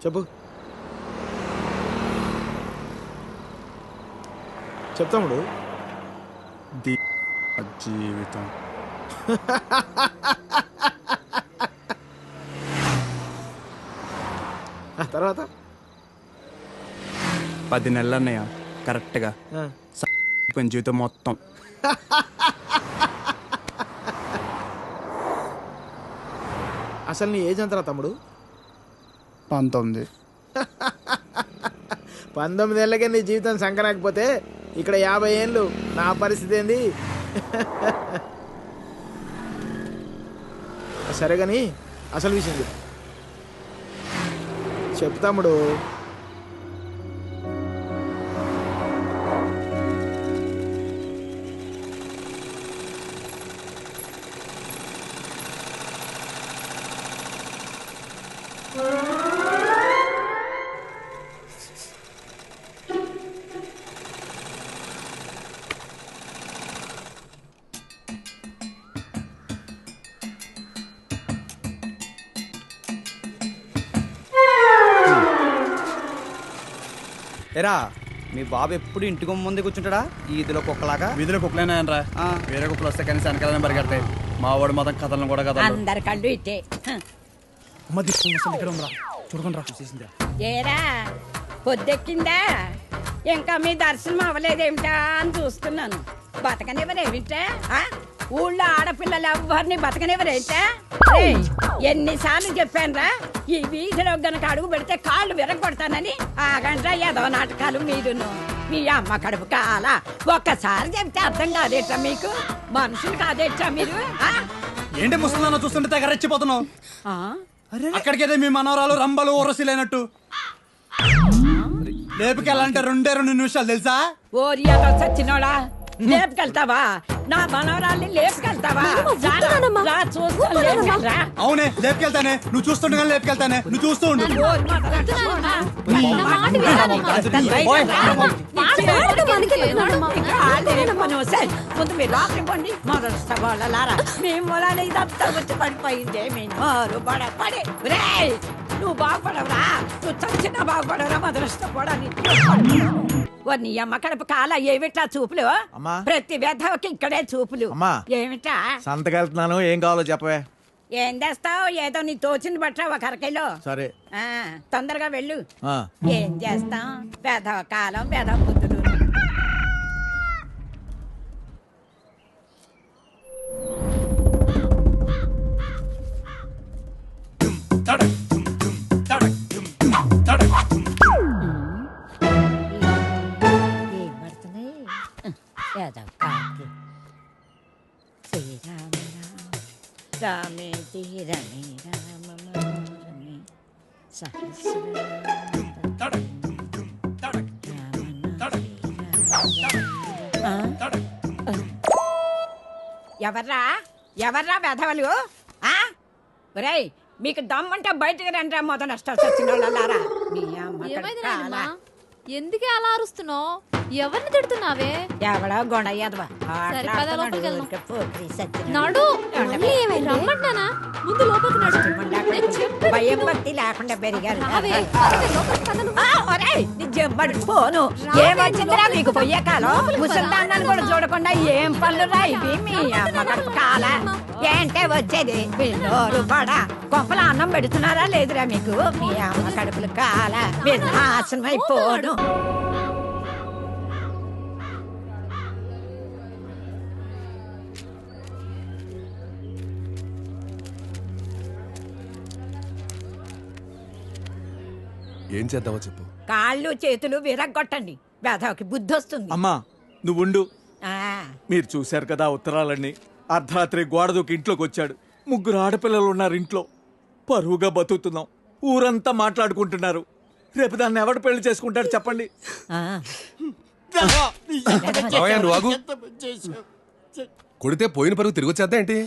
చెప్పు చెప్తాముడు. జీవితం తర్వాత 10 నెలలు అన్నయ్య కరెక్ట్గా జీవితం మొత్తం. అసలు నీ ఏజ్ ఎంతరా తమ్ముడు? 19. 19 ఏళ్ళకే నీ జీవితం సంకరాకపోతే ఇక్కడ 50 ఏళ్ళు నా పరిస్థితి ఏంది? సరే కానీ అసలు విషయం చెప్పు తమ్ముడు. ఎరా మీ బాబు ఎప్పుడు ఇంటి ముందే కూర్చుంటాడా? ఈదిలో కుక్కలాగా. వీధిలో కుక్కలేనాయనరా, వేరే కుక్కలు వస్తే కనీసం వెనకాలనే పరిగెడతాయి. మా వాడు మొత్తం కథలను కూడా కదా అందరి కళ్ళు ఇట్టే. చూడకుండా చూసేసిందా? ఏరా పొద్దెక్కిందా? ఇంకా మీ దర్శనం అవ్వలేదేమిటా అని చూస్తున్నాను. బతకనివ్వరేమిటా? ఊళ్ళో ఆడపిల్లలు ఎవరిని బతకనివ్వరేమిటా? ఎన్నిసార్లు చెప్పానురా, ఈ వీధిలో గనక అడుగు పెడితే కాళ్ళు విరగొడతానని. ఆగండ్రా ఏదో నాటకాలు మీరును. మీ అమ్మ కడుపు కాల ఒక్కసారి చెప్తే అర్థం కాదేట్రా మీకు? మనుషులు కాదేట్రా మీరు? ఏంటి ముసలిదాన్ని చూస్తుంటే తెగ రెచ్చిపోతున్నావు? అక్కడికైతే మీ మనవరాలు రంబలు ఊరసిలేనట్టు లేపుకెళ్ళాలంటే 2 నిమిషాలు తెలుసా? ఓరి చచ్చినోడా, లేపుకెళ్తావా? నా మనవరాల్ని లేపుకెళ్తావా? అవునే లేపుకెళ్తానే, నువ్వు చూస్తుండగా లేపుకెళ్తానే, నువ్వు చూస్తూ ఉండు. ముందు మీరు లోపలికి పండి. మొదలుస్తా వాళ్ళలారా, మేము వాళ్ళని ఇదంతా వచ్చి పడిపోయిందే. నువ్వు బాగుపడవురా, నువ్వు చచ్చినా బాగుపడవురా. మొదలుస్తా కూడా నీ అమ్మ కడుపు కాల ఏమిటా చూపులు? ప్రతి వ్యధకి ఇక్కడే చూపులు. ఏమిటా సంతకెళ్తున్నాను, ఏం కావాలో చెప్పవే. ఏం చేస్తావు? ఏదో నీ తోచింది బట్ట ఒక అరకైలో. సరే తొందరగా వెళ్ళు. ఏం చేస్తాం? వ్యధవ కాలం, వ్యధవ బుద్ధులు. రామే తీరమే రామమే ఎవర్రా ఎవర్రా వెధవలు? ఒరేయ్, మీకు దమ్మంటే బయటకు రండి. మొదలు నష్టాలు వచ్చిన వాళ్ళారా. ఎందుకే అలా అరుస్తున్నావు? ఎవరిని తిడుతున్నావే? ఎవడో గొడయ్యదవా రమ్మంటానా? ముందు లోపలికి భయం భక్తి లేకుండా పెరిగారు. పోను ఏమొచ్చిందిరా మీకు పోయే కాలం? ముసల్దాన్ని కూడా చూడకుండా ఏం పనులు రా ఇవి? మీ అమ్మ కాల ఏంటే వచ్చేది? నోరు పడా కొంపల అన్నం పెడుతున్నారా లేదురా మీకు? మీ అమ్మ కడుపులు కాల నాశనం అయిపోను. ఏం చేద్దామో చెప్పు. కాళ్ళు చేతులు విరగొట్టండి, వేధవకి బుద్ధి వస్తుంది. అమ్మా నువ్వుండు. మీరు చూశారు కదా ఉత్తరాలన్నీ. అర్ధరాత్రి గోడ దూకి ఇంట్లోకి వచ్చాడు. 3 ఆడపిల్లలు ఉన్నారు ఇంట్లో. పరువుగా బతుకుతున్నాం. ఊరంతా మాట్లాడుకుంటున్నారు. రేపు దాన్ని ఎవడు పెళ్లి చేసుకుంటాడు చెప్పండి? కొడితే పోయిన పరుగు తిరిగి వచ్చేద్దా ఏంటి?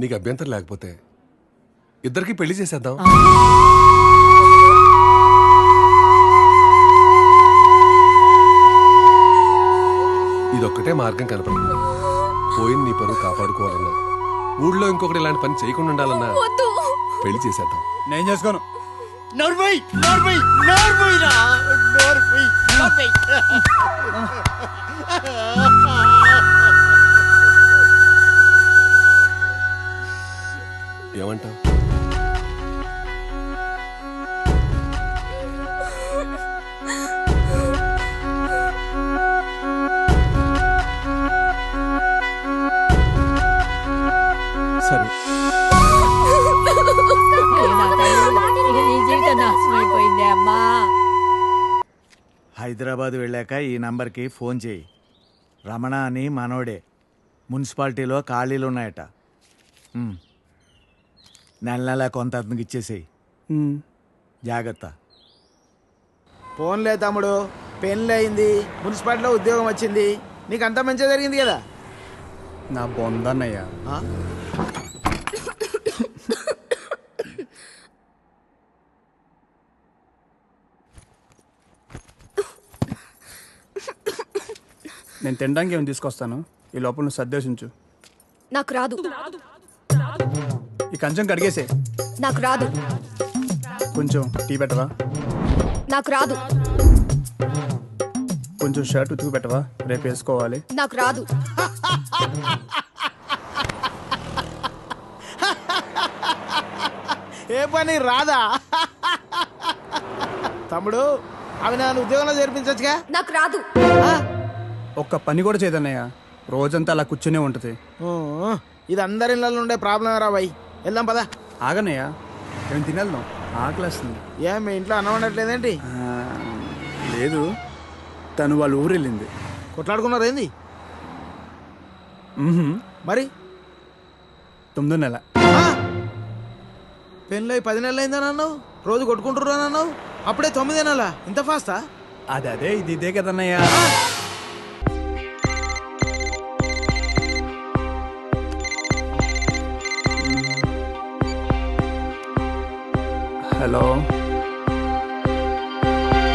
నీకు అభ్యంతరం లేకపోతే ఇద్దరికి పెళ్లి చేసేద్దాం. ఇదొక్కటే మార్గం కనపడుతుంది. పోయిన నీ పరువు కాపాడుకోవాలన్నా ఊళ్ళో ఇంకొకటి ఇలాంటి పని చేయకుండా ఉండాలన్నా వద్దు. పెళ్లి చేసేద్దాం. నేను చేసుకోను. ఏమంటావ్? సరే అయిపోయింది అమ్మా. హైదరాబాద్ వెళ్ళాక ఈ నంబర్కి ఫోన్ చేయి. రమణ అని మనోడే. మున్సిపాలిటీలో ఖాళీలు ఉన్నాయట. నెల నెల కొంత అతనికి ఇచ్చేసేయి. జాగ్రత్త. ఫోన్లే తమ్ముడు, పెళ్ళి అయింది, మున్సిపాలిటీలో ఉద్యోగం వచ్చింది, నీకు అంతా మంచిగా జరిగింది కదా. నా బొందన్నయ్యా. ఆ? నేను తినడానికి ఏమి తీసుకొస్తాను, ఈ లోపల నువ్వు సర్దేశించు. నాకు రాదు. ఈ కంచం కడిగేసే. నాకు రాదు. కొంచెం టీ పెట్టవా? నాకు రాదు. కొంచెం షర్ట్ ఉతుకు పెట్టవా, రేపు వేసుకోవాలి. నాకు రాదు. ఏ పని రాదా? తమ్ముడు, అవి నన్ను ఉద్యోగంలో చేర్పించచ్చుగా. నాకు రాదు. ఒక్క పని కూడా చేయదన్నయ్య, రోజంతా అలా కూర్చునే ఉంటుంది. ఇది అందరి ఇళ్ళలో ఉండే ప్రాబ్లం రా బాయ్. వెళ్దాం పదా. ఆగన్నయ్య, ఏం తినేద్దాం, ఆకలేస్తుంది. ఏ మీ ఇంట్లో అన్నం వండట్లేదేంటి? లేదు, తను వాళ్ళ ఊరు వెళ్ళింది. కొట్లాడుకున్నారు ఏంది మరి? 9వ నెల. పెళ్ళి 10 నెలలు అయిందని అన్నావు, రోజు కొట్టుకుంటుర్రు అని అన్నావు, అప్పుడే 9 నెలలా? ఇంత ఫాస్టా? అదే ఇది ఇదే కదన్నయ్య. హలో.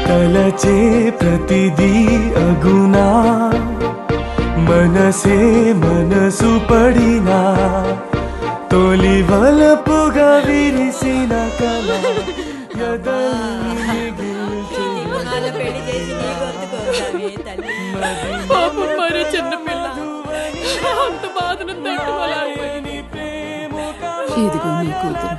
తలచే ప్రతిదీ అగునా, మనసే మనసు పడినా, తొలి వలపుగా విరిసిన కల ఎదల్ని మిగిల్చే. మరి చిన్నపిల్ల అంత బాధను తట్టుకోలేకపోయింది. ఇదిగో నీ కూతురు.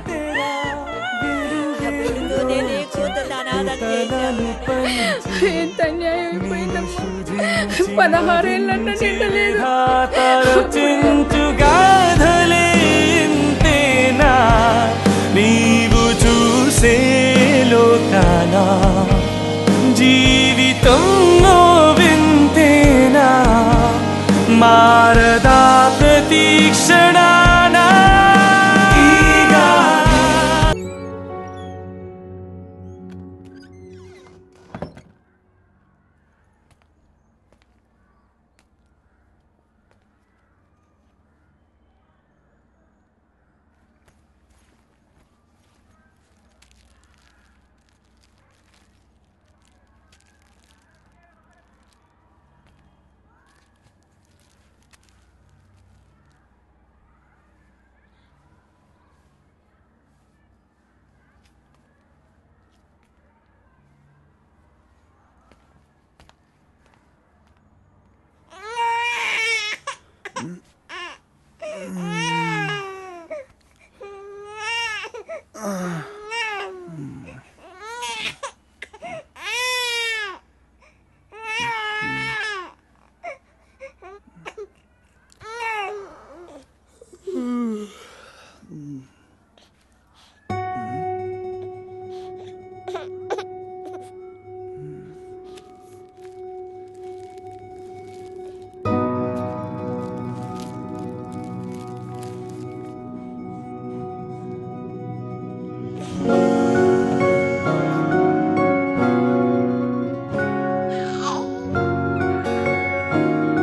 ఎంత అన్యాయం అయిపోయిందమ్మా. 16 ఏళ్ళన్నా నిండలేదు. చించుగాధలే ఇంతేనా